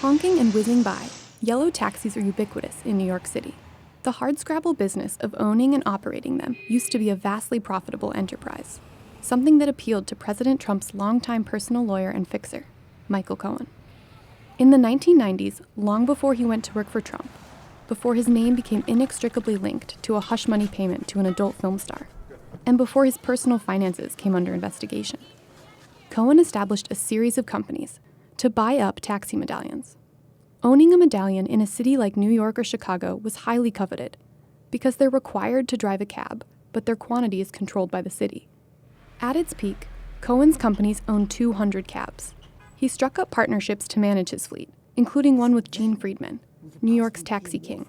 Honking and whizzing by, yellow taxis are ubiquitous in New York City. The hardscrabble business of owning and operating them used to be a vastly profitable enterprise, something that appealed to President Trump's longtime personal lawyer and fixer, Michael Cohen. In the 1990s, long before he went to work for Trump, before his name became inextricably linked to a hush money payment to an adult film star, and before his personal finances came under investigation, Cohen established a series of companies to buy up taxi medallions. Owning a medallion in a city like New York or Chicago was highly coveted because they're required to drive a cab, but their quantity is controlled by the city. At its peak, Cohen's companies owned 200 cabs. He struck up partnerships to manage his fleet, including one with Gene Friedman, New York's taxi king.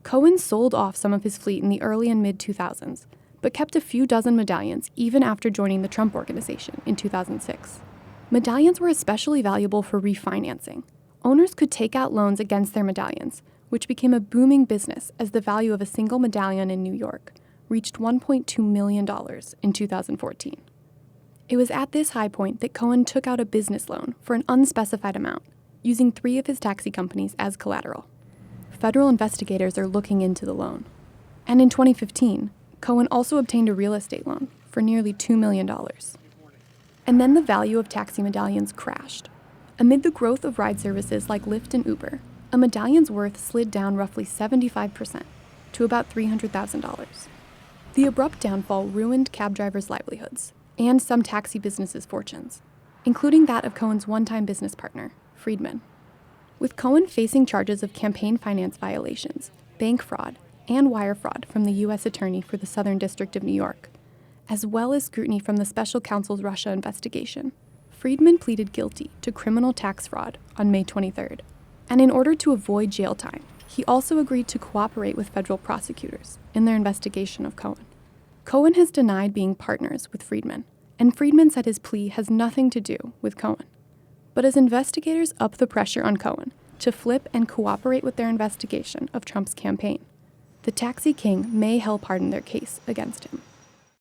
Cohen sold off some of his fleet in the early and mid-2000s, but kept a few dozen medallions even after joining the Trump Organization in 2006. Medallions were especially valuable for refinancing. Owners could take out loans against their medallions, which became a booming business as the value of a single medallion in New York reached $1.2 million in 2014. It was at this high point that Cohen took out a business loan for an unspecified amount, using 3 of his taxi companies as collateral. Federal investigators are looking into the loan. And in 2015, Cohen also obtained a real estate loan for nearly $2 million. And then the value of taxi medallions crashed. Amid the growth of ride services like Lyft and Uber, a medallion's worth slid down roughly 75% to about $300,000. The abrupt downfall ruined cab drivers' livelihoods and some taxi businesses' fortunes, including that of Cohen's one-time business partner, Friedman. With Cohen facing charges of campaign finance violations, bank fraud, and wire fraud from the U.S. Attorney for the Southern District of New York, as well as scrutiny from the special counsel's Russia investigation, Friedman pleaded guilty to criminal tax fraud on May 23rd. And in order to avoid jail time, he also agreed to cooperate with federal prosecutors in their investigation of Cohen. Cohen has denied being partners with Friedman, and Friedman said his plea has nothing to do with Cohen. But as investigators up the pressure on Cohen to flip and cooperate with their investigation of Trump's campaign, the taxi king may help harden their case against him.